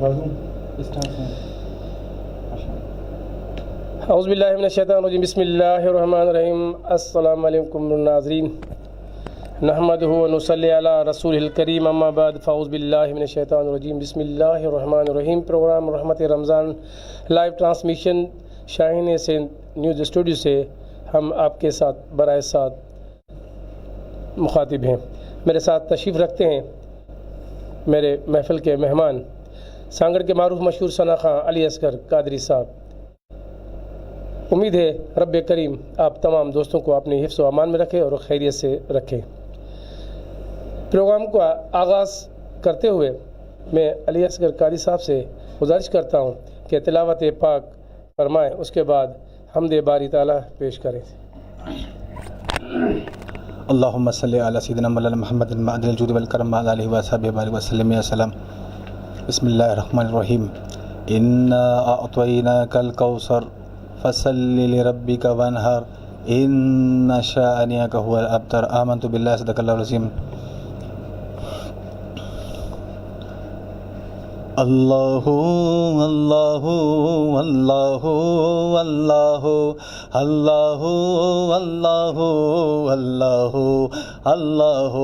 اعوذ باللہ من الشیطان الرجیم بسم اللہ الرحمن الرحیم السلام علیکم ناظرین نحمدہ و نصلی علی رسول الکریم اما بعد فاعوذ باللہ من الشیطان الرجیم بسم اللہ الرحمن الرحیم پروگرام رحمت رمضان لائیو ٹرانسمیشن شاہین سے نیوز اسٹوڈیو سے ہم آپ کے ساتھ براہ ساتھ مخاطب ہیں. میرے ساتھ تشریف رکھتے ہیں میرے محفل کے مہمان سانگڑ کے معروف مشہور ثنا خاں علی اصغر قادری صاحب. امید ہے رب کریم آپ تمام دوستوں کو اپنے حفظ و امان میں رکھے اور خیریت سے رکھے. پروگرام کو آغاز کرتے ہوئے میں علی اصغر قادری صاحب سے گزارش کرتا ہوں کہ تلاوت پاک فرمائیں، اس کے بعد حمد باری تعالیٰ پیش کریں. اللہم صلی علی سیدنا مولانا محمد معدن الجود والکرم وعلی آلہ وصحبہ وبارک وسلم یا سلام. بسم اللہ الرحمن الرحیم. انا اعطیناک الکوثر فصل لربک وانحر ان شانئک هو الابتر. آمنت باللہ صدق اللہ العظیم. اللہ اللہ اللہ اللہ اللہ اللہ اللہ اللہ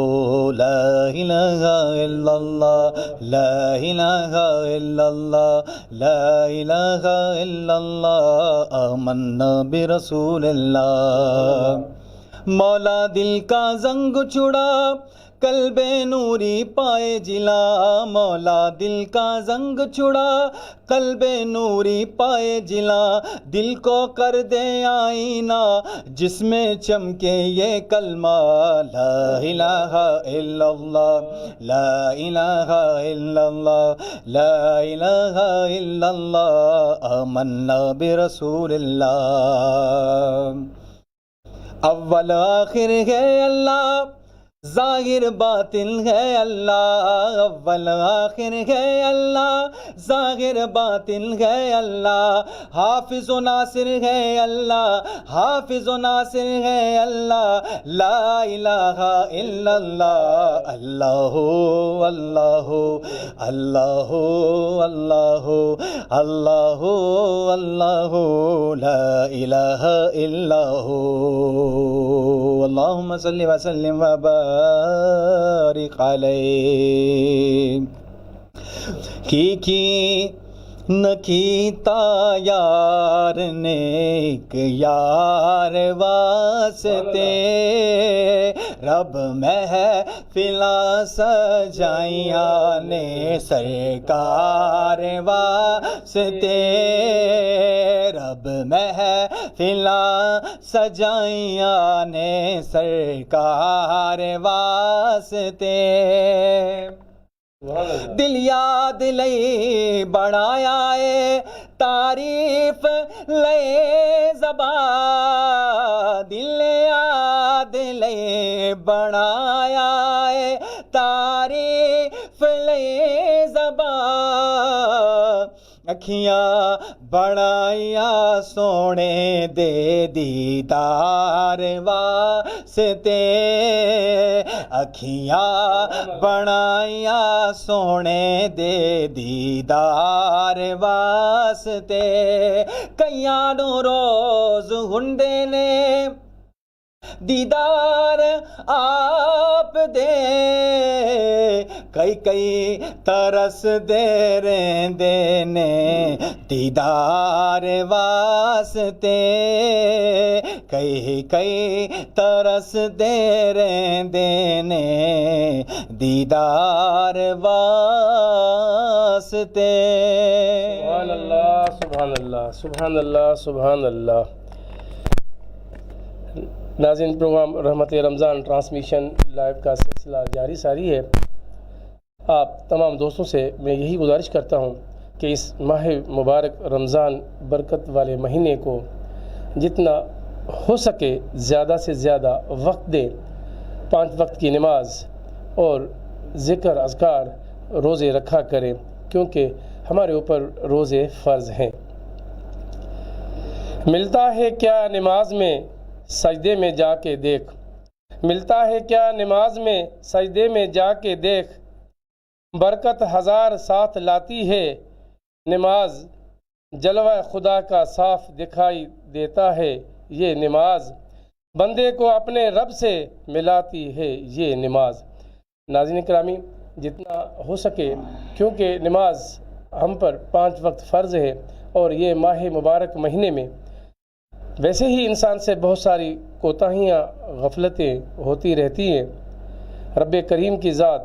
لا الہ الا اللہ لا الہ الا اللہ لا الہ الا اللہ آمنا برسول اللہ. مولا دل کا زنگ چھڑا قلب نوری پائے جلا. مولا دل کا زنگ چھڑا قلب نوری پائے جلا. دل کو کر دے آئینہ جس میں چمکے یہ کلمہ لا الہ الا اللہ لا الہ الا اللہ لا الہ الا اللہ آمنا برسول اللہ. اول آخر ہے اللہ ظاہر باطن ہے اللہ. اول آخر ہے اللہ ظاہر باطن ہے اللہ. حافظ و ناصر ہے اللہ حافظ و ناصر ہے اللہ. لا الہ الا اللہ اللہ اللہ اللہ اللہ اللہ اللہ لا الہ الا ہو. اللہم صلی وسلم وبارک علیہ. کی نکیتا یار نیک یار واسطے رب محفلاں سجائیاں نے سرکار واسطے. رب محفلاں سجائیاں نے سرکار واسطے. دل یاد لئی بڑھایا ہے تعریف لے زبان. دل یاد لئی بڑھایا ہے تعریف لے زبان. اکھیاں بڑھائیا سونے دے دیدار واسطے. اکھیاں بڑھائیا سونے دے دیدار واسطے. کئیاں نو روز ہنڈے نے دیدار آپ دے. کئی ترس دے رہندے نے دیدار واسطے. کئی ترس دے رہندے نے دیدار واسطے. سبحان اللہ سبحان اللہ سبحان اللہ سبحان اللہ. ناظرین، پروگرام رحمت رمضان ٹرانسمیشن لائیو کا سلسلہ جاری ساری ہے. آپ تمام دوستوں سے میں یہی گزارش کرتا ہوں کہ اس ماہ مبارک رمضان برکت والے مہینے کو جتنا ہو سکے زیادہ سے زیادہ وقت دیں. 5 وقت کی نماز اور ذکر اذکار روزے رکھا کریں کیونکہ ہمارے اوپر روزے فرض ہیں. ملتا ہے کیا نماز میں سجدے میں جا کے دیکھ. ملتا ہے کیا نماز میں سجدے میں جا کے دیکھ. برکت ہزار ساتھ لاتی ہے نماز جلوہ خدا کا صاف دکھائی دیتا ہے یہ نماز، بندے کو اپنے رب سے ملاتی ہے یہ نماز۔ ناظرین کرامی، جتنا ہو سکے، کیونکہ نماز ہم پر 5 وقت فرض ہے اور یہ ماہ مبارک مہینے میں ویسے ہی انسان سے بہت ساری کوتاہیاں غفلتیں ہوتی رہتی ہیں۔ رب کریم کی ذات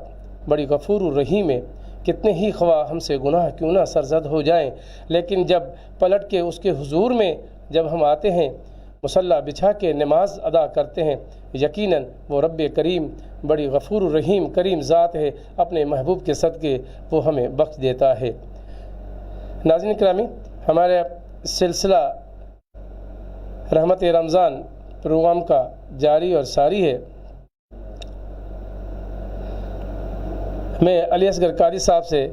بڑی غفور الرحیم ہے، کتنے ہی خواہ ہم سے گناہ کیوں نہ سرزد ہو جائیں، لیکن جب پلٹ کے اس کے حضور میں جب ہم آتے ہیں، مصلی بچھا کے نماز ادا کرتے ہیں، یقیناً وہ رب کریم بڑی غفور الرحیم کریم ذات ہے، اپنے محبوب کے صدقے وہ ہمیں بخش دیتا ہے۔ ناظرین کرامی، ہمارے سلسلہ رحمت رمضان پروگرام کا جاری اور ساری ہے۔ میں علی اصغر قاری صاحب سے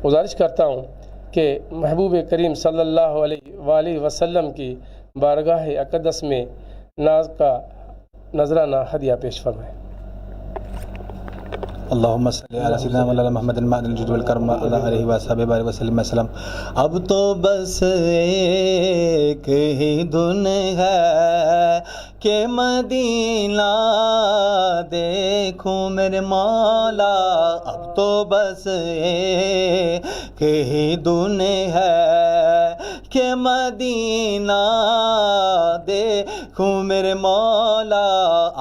گزارش کرتا ہوں کہ محبوب کریم صلی اللہ علیہ وآلہ وسلم کی بارگاہ اقدس میں ناز کا نذرانہ ہدیہ پیش فرمائیں۔ اللہم صلی علی سیدنا مولانا محمد المعدن الجود والکرم علی آلہ وصحبہ بارک وسلم وسلم۔ اب تو بس ایک ہی دن ہے کہ مدینہ دیکھوں میرے مولا، اب تو بس ایک ہی دن ہے کہ مدینہ دیکھوں میرے مولا،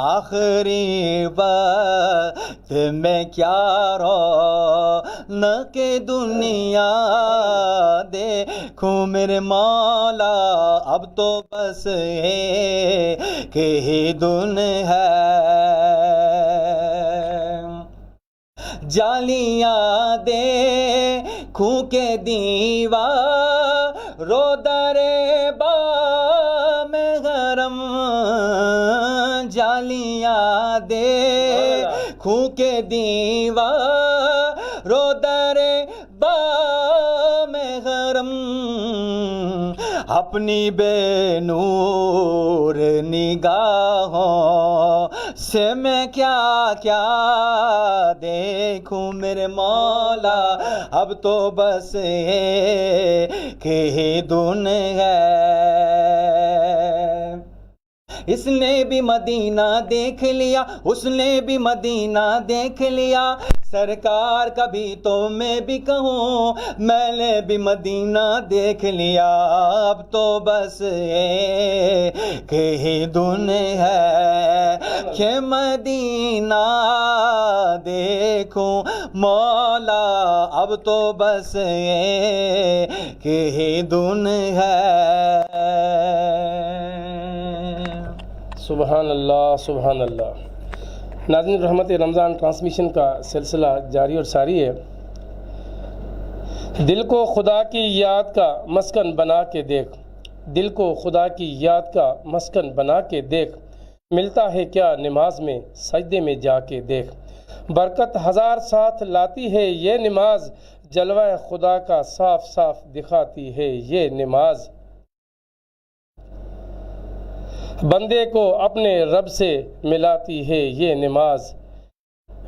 آخری وقت میں کیا رونق دنیا دیکھوں میرے مولا، اب تو بس ایک ہی دن ہے۔ جالیاں دیکھوں کے دیوار رو درے بام حرم، جالیاں دیکھوں کے دیوار رو درے بام حرم، اپنی بے نور نگاہوں سے میں کیا کیا دیکھوں میرے مولا، اب تو بس ایک ہی دن ہے۔ اس نے بھی مدینہ دیکھ لیا، اس نے بھی مدینہ دیکھ لیا، سرکار کبھی تو میں بھی کہوں میں نے بھی مدینہ دیکھ لیا، اب تو بس ایک ہی دن ہے کہ مدینہ دیکھوں مولا، اب تو بس ایک ہی دن ہے۔ سبحان اللہ، سبحان اللہ۔ ناظرین، رحمت رمضان ٹرانسمیشن کا سلسلہ جاری اور ساری ہے۔ دل کو خدا کی یاد کا مسکن بنا کے دیکھ، دل کو خدا کی یاد کا مسکن بنا کے دیکھ، ملتا ہے کیا نماز میں سجدے میں جا کے دیکھ، برکت ہزار ساتھ لاتی ہے یہ نماز، جلوہ خدا کا صاف صاف دکھاتی ہے یہ نماز، بندے کو اپنے رب سے ملاتی ہے یہ نماز،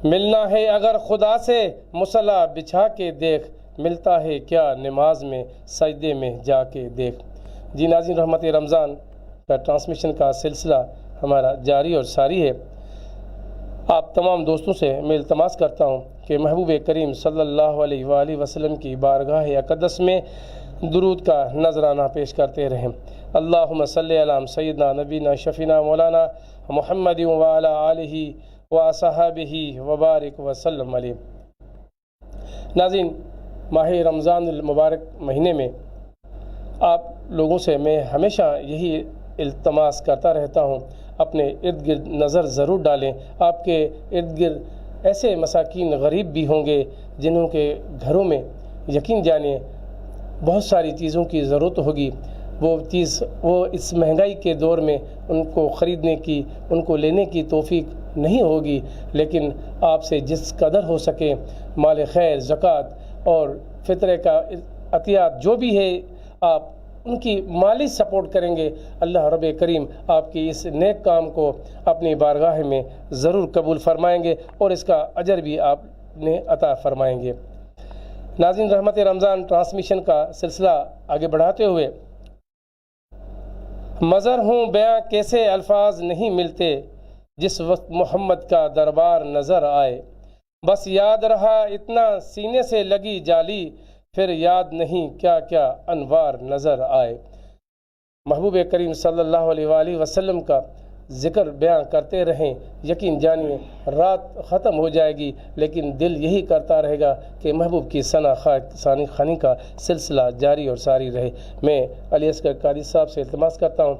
ملنا ہے اگر خدا سے مصلی بچھا کے دیکھ، ملتا ہے کیا نماز میں سجدے میں جا کے دیکھ۔ جی ناظرین، رحمت رمضان کا ٹرانسمیشن کا سلسلہ ہمارا جاری اور ساری ہے۔ آپ تمام دوستوں سے میں التماس کرتا ہوں کہ محبوب کریم صلی اللہ علیہ وآلہ وسلم کی بارگاہ اقدس میں درود کا نذرانہ پیش کرتے رہیں۔ اللہم صلی علی سیدنا نبینا شفینا مولانا محمد وعلی آلہ وصحبہ وبارک وسلم علیہ۔ ناظرین، ماہ رمضان المبارک مہینے میں آپ لوگوں سے میں ہمیشہ یہی التماس کرتا رہتا ہوں، اپنے ارد گرد نظر ضرور ڈالیں۔ آپ کے ارد گرد ایسے مساکین غریب بھی ہوں گے جنہوں کے گھروں میں یقین جانیں بہت ساری چیزوں کی ضرورت ہوگی، وہ اس مہنگائی کے دور میں ان کو خریدنے کی، ان کو لینے کی توفیق نہیں ہوگی، لیکن آپ سے جس قدر ہو سکے مال خیر، زکوٰۃ اور فطرے کا عطیات جو بھی ہے آپ ان کی مالی سپورٹ کریں گے، اللہ رب کریم آپ کی اس نیک کام کو اپنی بارگاہ میں ضرور قبول فرمائیں گے اور اس کا اجر بھی آپ نے عطا فرمائیں گے۔ ناظرین، رحمت رمضان ٹرانسمیشن کا سلسلہ آگے بڑھاتے ہوئے، مظہر ہوں بیاں کیسے الفاظ نہیں ملتے جس وقت محمد کا دربار نظر آئے، بس یاد رہا اتنا سینے سے لگی جالی، پھر یاد نہیں کیا کیا انوار نظر آئے۔ محبوب کریم صلی اللہ علیہ وآلہ وسلم کا ذکر بیان کرتے رہیں، یقین جانیے رات ختم ہو جائے گی لیکن دل یہی کرتا رہے گا کہ محبوب کی ثنا خوانی کا سلسلہ جاری اور ساری رہے۔ میں علی اصغر قادری صاحب سے التماس کرتا ہوں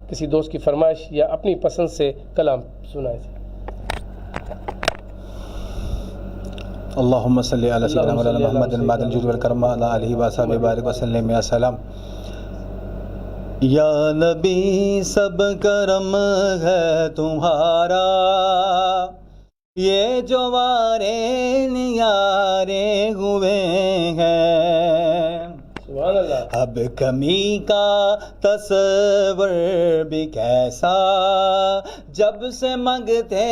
کسی دوست کی فرمائش یا اپنی پسند سے کلام سنائے۔ اللہم صلی علی سیدنا مولانا محمد المعدن الجود والکرم وعلی آلہ وصحبہ بارک وسلم یا سلام۔ یا نبی سب کرم ہے تمہارا، یہ جو وارے نیارے ہوئے ہیں، سبحان اللہ۔ اب کمی کا تصور بھی کیسا، جب سے منگتے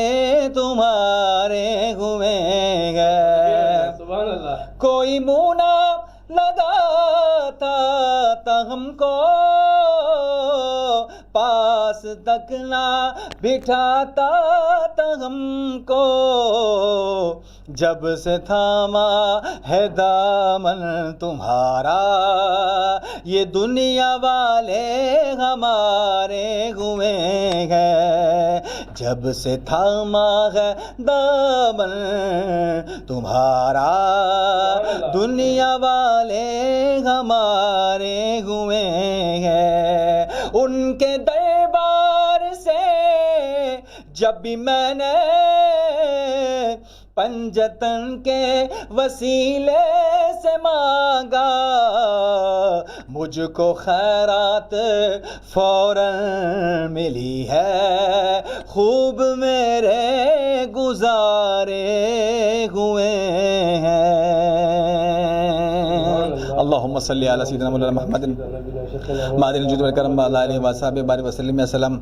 تمہارے ہوئے ہیں، سبحان اللہ۔ کوئی منہ نہ لگاتا تھا ہم کو، پاس تک نہ بٹھاتا تھا ہم کو، جب سے تھاما ہے دامن تمہارا، یہ دنیا والے ہمارے ہوئے ہیں، جب سے تھاما ہے دامن تمہارا، دنیا والے ہمارے ہوئے ہیں۔ ان کے دربار سے جب بھی میں نے پنجتن کے وسیلے سے مانگا، مجھ کو خیرات فوراً ملی ہے، خوب میرے گزارے ہوئے ہیں۔ اللہم صلی علی سیدنا مولانا محمد معدن الجود والکرم وعلی آلہ وصحبہ بارک وسلم یا سلام۔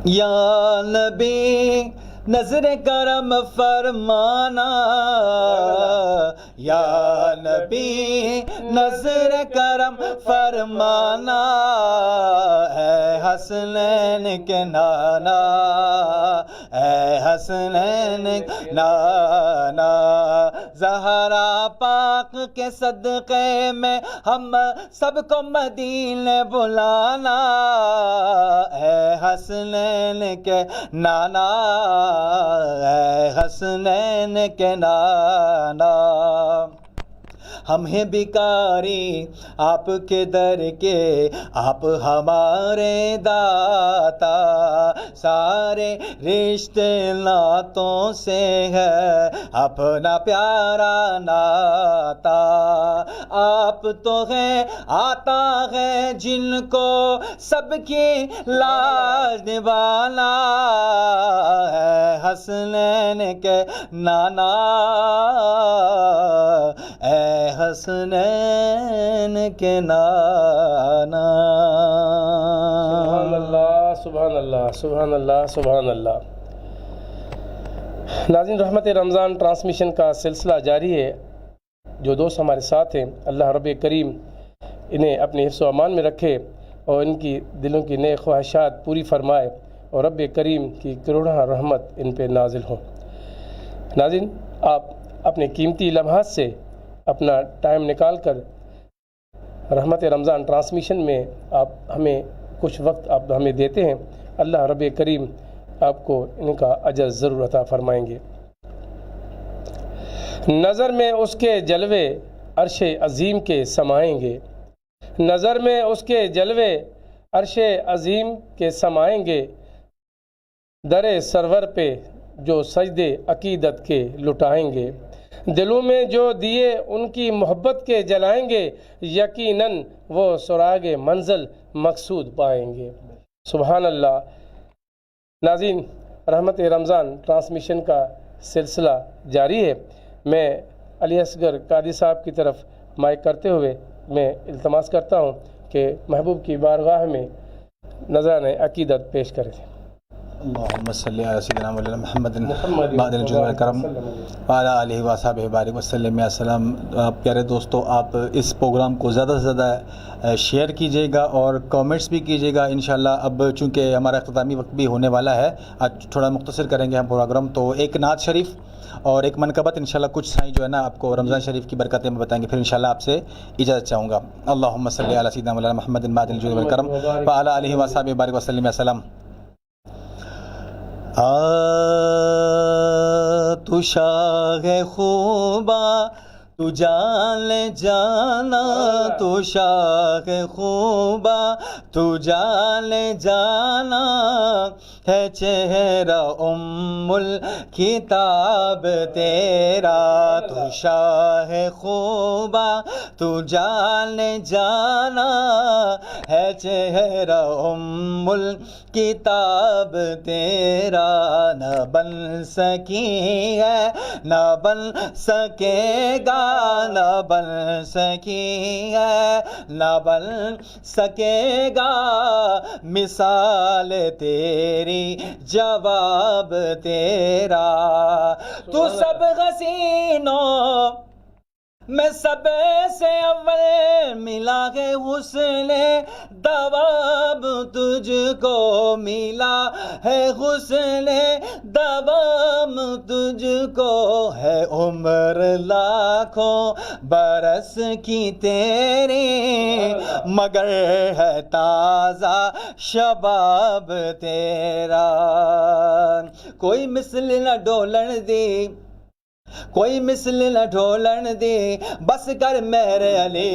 یا نبی نظر کرم فرمانا، یا نبی نظر کرم فرمانا، اے حسنین کے نانا، اے حسنین کے نانا، زہرا پاک کے صدقے میں ہم سب کو مدینے بلانا، اے حسنین کے نانا، اے حسنین کے نانا، ہم ہیں بیکاری آپ کے در کے، آپ ہمارے داتا، سارے رشتے ناتوں سے ہے اپنا پیارا ناتا، آپ تو ہیں آتا ہے جن کو سب کی لاج نبھانا، ہے حسنین کے نانا، اے حسنین کے نانا۔ سبحان اللہ، سبحان اللہ، سبحان اللہ، سبحان اللہ۔ ناظرین، رحمت رمضان ٹرانسمیشن کا سلسلہ جاری ہے۔ جو دوست ہمارے ساتھ ہیں، اللہ رب کریم انہیں اپنے حفظ و امان میں رکھے اور ان کی دلوں کی نئے خواہشات پوری فرمائے اور رب کریم کی کروڑہ رحمت ان پہ نازل ہو۔ ناظرین، آپ اپنے قیمتی لمحات سے اپنا ٹائم نکال کر رحمت رمضان ٹرانسمیشن میں آپ ہمیں کچھ وقت آپ ہمیں دیتے ہیں، اللہ رب کریم آپ کو ان کا اجر ضرور عطا فرمائیں گے۔ نظر میں اس کے جلوے عرش عظیم کے سمائیں گے، نظر میں اس کے جلوے عرش عظیم کے سمائیں گے، در سرور پہ جو سجدے عقیدت کے لٹائیں گے، دلوں میں جو دیے ان کی محبت کے جلائیں گے، یقیناً وہ سراغ منزل مقصود پائیں گے۔ سبحان اللہ۔ ناظرین، رحمت رمضان ٹرانسمیشن کا سلسلہ جاری ہے۔ میں علی اصغر قادری صاحب کی طرف مائک کرتے ہوئے میں التماس کرتا ہوں کہ محبوب کی بارگاہ میں نذرانِ عقیدت پیش کریں۔ اللهم صل علی سیدنا مولانا محمد بعد الجود والکرم وعلی آلہ وصحبہ بارک وسلم یا سلام۔ پیارے دوستو، آپ اس پروگرام کو زیادہ سے زیادہ شیئر کیجیے گا اور کامنٹس بھی کیجیے گا انشاءاللہ۔ اب چونکہ ہمارا اختتامی وقت بھی ہونے والا ہے، آج تھوڑا مختصر کریں گے ہم پروگرام، تو ایک نعت شریف اور ایک منقبت انشاءاللہ کچھ سائیں جو ہے نا آپ کو رمضان شریف کی برکتیں میں بتائیں گے، پھر انشاءاللہ آپ سے اجازت چاہوں گا۔ اللہم صلی علی سیدنا مولانا محمد بعد الجود والکرم وعلی آلہ وصحبہ بارک وسلم یا سلام۔ تو شاہ خوباں تو جان جانا، تو شاہ خوباں تو جان جانا، ہے چہرہ الکتاب تیرا۔ تو شاہ خوباں تو جان جانا، ہے چہرہ الکتاب تیرا۔ نہ بن سکی ہے نہ بن سکے گا، نہ بن سکی ہے نہ بن سکے گا، مثال تیری جواب تیرا۔ تو سب حسینوں میں سب سے اول ملا ہے حسن دواب، تجھ کو ملا ہے حسن دوام، تجھ کو ہے عمر لاکھوں برس کی تیری، مگر ہے تازہ شباب تیرا۔ کوئی مثل نہ ڈولن دی، کوئی مثل نہ ڈھولن دی، بس کر میرے علی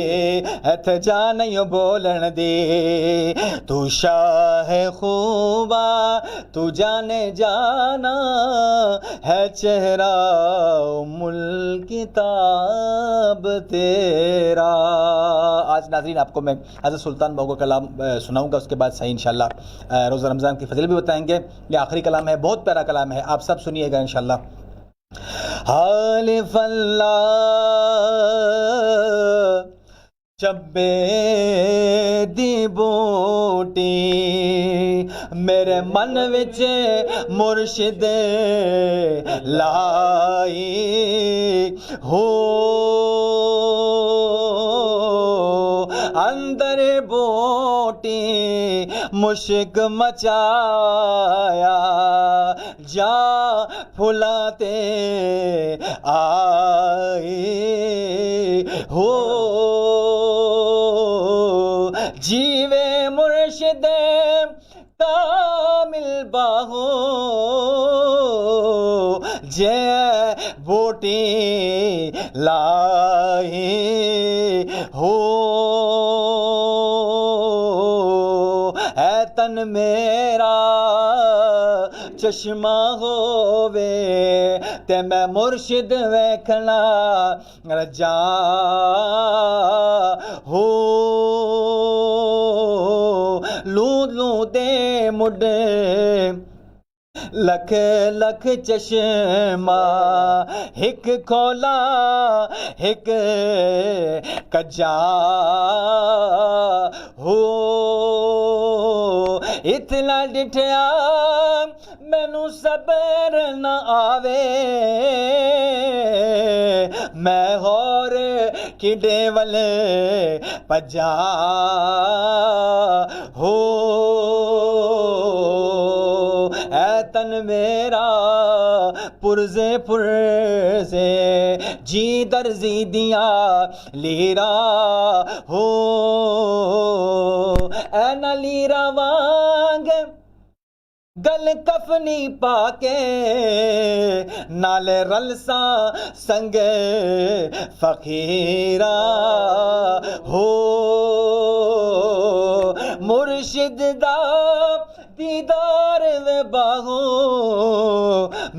ہتھ جا نہیں بولن دی۔ تو شاہ خوباں تو جانے جانا، ہے چہرہ الکتاب تیرا۔ آج ناظرین آپ کو میں حضرت سلطان بہو کا کلام سناؤں گا، اس کے بعد صحیح انشاءاللہ روزہ رمضان کی فضیلت بھی بتائیں گے۔ یہ آخری کلام ہے، بہت پیارا کلام ہے، آپ سب سنیے گا انشاءاللہ۔ حالف اللہ چبے دی بوٹی، میرے من وچ مرشد لائی ہو، اندر بوٹی مشک مچایا، جا پھلاتے آئی ہو، جیوے مرشد کامل باہو، جے بوٹی لائی ہو، اے تن میرا چشمہ ہووے تے میں مرشد ویکھنا رجا ہو، لوں لوں دے مڈے لکھ لکھ چشمہ، ہک کھولا ہک کجا ہو، اتنا ڈٹھیا مینوں صبر نہ آوے، میں ہور کڈے والے پجا ہو، اے تن میرا پرزے پرزے جی درزی دیا لیرا ہو، اے نہ لیرا وانگ گل کفنی پا کے، نالے رلساں سنگ فقیرا ہو، مرشد دا دیدار وے باہو،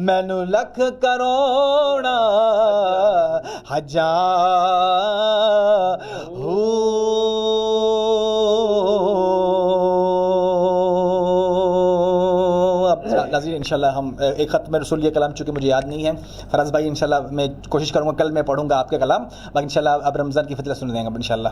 مینوں لکھ کروڑا حجاں ہو۔ ناظرین انشاءاللہ ہم ایک ختم رسول یہ کلام چونکہ مجھے یاد نہیں ہے، فراز بھائی انشاءاللہ میں کوشش کروں گا کل میں پڑھوں گا آپ کا کلام، باقی انشاءاللہ اب رمضان کی فضیلت سن دیں گے انشاءاللہ۔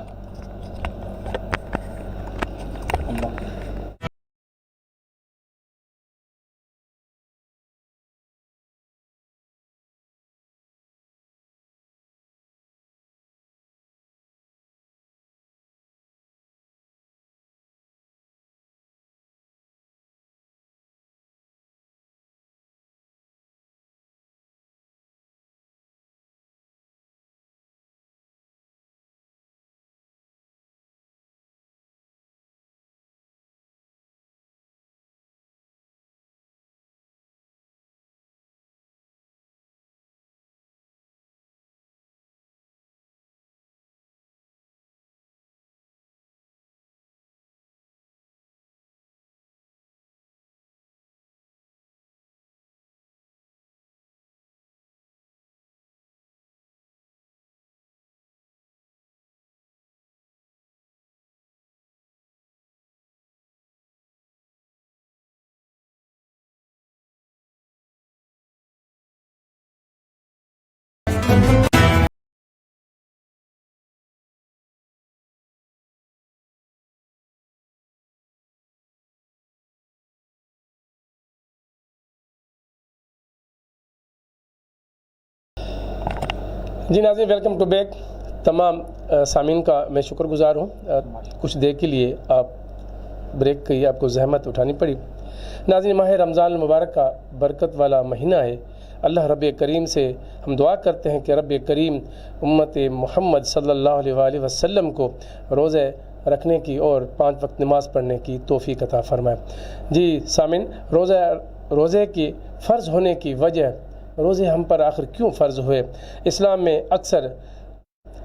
جی ناظرین، ویلکم ٹو بیک۔ تمام سامعین کا میں شکر گزار ہوں، کچھ دیر کے لیے آپ بریک کی آپ کو زحمت اٹھانی پڑی۔ ناظرین، ماہ رمضان المبارک کا برکت والا مہینہ ہے۔ اللہ رب کریم سے ہم دعا کرتے ہیں کہ رب کریم امت محمد صلی اللہ علیہ وآلہ وسلم کو روزے رکھنے کی اور 5 وقت نماز پڑھنے کی توفیق عطا فرمائے۔ جی سامعین، روزے کی فرض ہونے کی وجہ، روزے ہم پر آخر کیوں فرض ہوئے؟ اسلام میں اکثر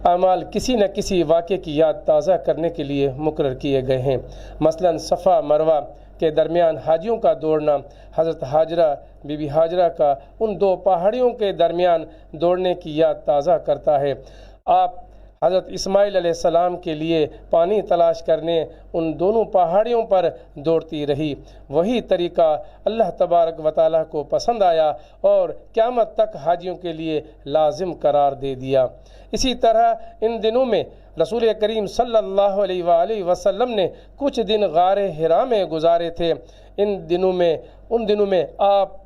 اعمال کسی نہ کسی واقعے کی یاد تازہ کرنے کے لیے مقرر کیے گئے ہیں۔ مثلا صفا مروہ کے درمیان حاجیوں کا دوڑنا حضرت ہاجرہ بی بی ہاجرہ کا ان 2 پہاڑیوں کے درمیان دوڑنے کی یاد تازہ کرتا ہے۔ آپ حضرت اسماعیل علیہ السلام کے لیے پانی تلاش کرنے ان دونوں پہاڑیوں پر دوڑتی رہی۔ وہی طریقہ اللہ تبارک و تعالیٰ کو پسند آیا اور قیامت تک حاجیوں کے لیے لازم قرار دے دیا۔ اسی طرح ان دنوں میں رسول کریم صلی اللہ علیہ وآلہ وسلم نے کچھ دن غار حرا میں گزارے تھے۔ ان دنوں میں آپ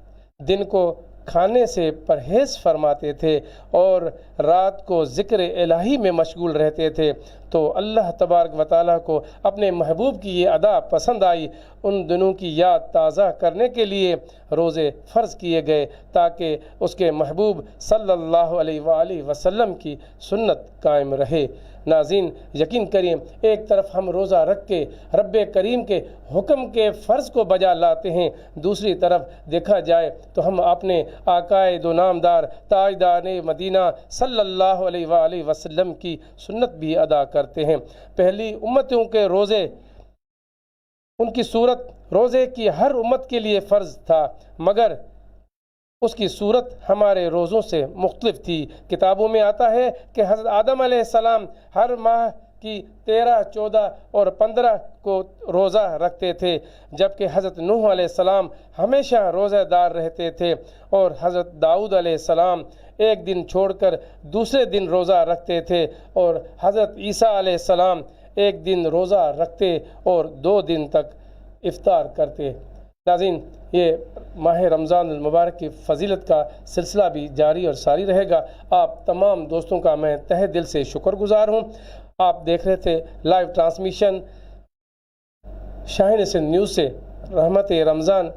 دن کو کھانے سے پرہیز فرماتے تھے اور رات کو ذکر الہی میں مشغول رہتے تھے، تو اللہ تبارک و تعالیٰ کو اپنے محبوب کی یہ ادا پسند آئی۔ ان دنوں کی یاد تازہ کرنے کے لیے روزے فرض کیے گئے تاکہ اس کے محبوب صلی اللہ علیہ وآلہ وسلم کی سنت قائم رہے۔ ناظرین، یقین کریں، ایک طرف ہم روزہ رکھ کے رب کریم کے حکم کے فرض کو بجا لاتے ہیں، دوسری طرف دیکھا جائے تو ہم اپنے آقائے دو نامدار تاجدار مدینہ صلی اللہ علیہ وآلہ وسلم کی سنت بھی ادا کرتے ہیں۔ پہلی امتوں کے روزے، ان کی صورت روزے کی ہر امت کے لیے فرض تھا، مگر اس کی صورت ہمارے روزوں سے مختلف تھی۔ کتابوں میں آتا ہے کہ حضرت آدم علیہ السلام ہر ماہ کی 13، 14 اور 15 کو روزہ رکھتے تھے، جبکہ حضرت نوح علیہ السلام ہمیشہ روزہ دار رہتے تھے، اور حضرت داؤد علیہ السلام ایک دن چھوڑ کر دوسرے دن روزہ رکھتے تھے، اور حضرت عیسیٰ علیہ السلام ایک دن روزہ رکھتے اور 2 دن تک افطار کرتے۔ ناظرین، یہ ماہ رمضان المبارک کی فضیلت کا سلسلہ بھی جاری اور ساری رہے گا۔ آپ تمام دوستوں کا میں تہہ دل سے شکر گزار ہوں۔ آپ دیکھ رہے تھے لائیو ٹرانسمیشن شاہین حسین نیوز سے رحمت رمضان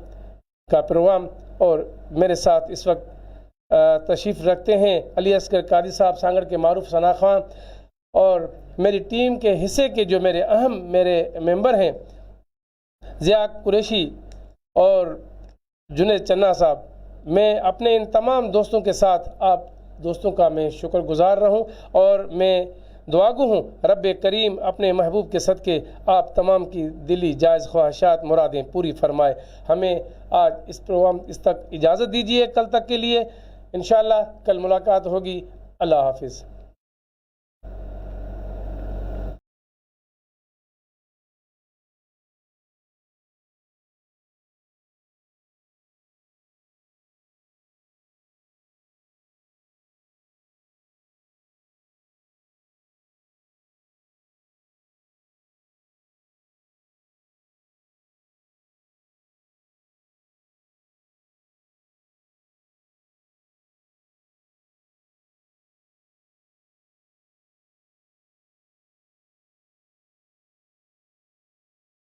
کا پروگرام، اور میرے ساتھ اس وقت تشریف رکھتے ہیں علی اصغر قادری صاحب سانگڑ کے معروف ثنا خواں، اور میری ٹیم کے حصے کے جو میرے ممبر ہیں ضیاء قریشی اور جنید چنا صاحب۔ میں اپنے ان تمام دوستوں کے ساتھ آپ دوستوں کا میں شکر گزار رہوں، اور میں دعاگو ہوں رب کریم اپنے محبوب کے صدقے آپ تمام کی دلی جائز خواہشات مرادیں پوری فرمائے۔ ہمیں آج اس تک اجازت دیجیے، کل تک کے لیے انشاءاللہ کل ملاقات ہوگی۔ اللہ حافظ۔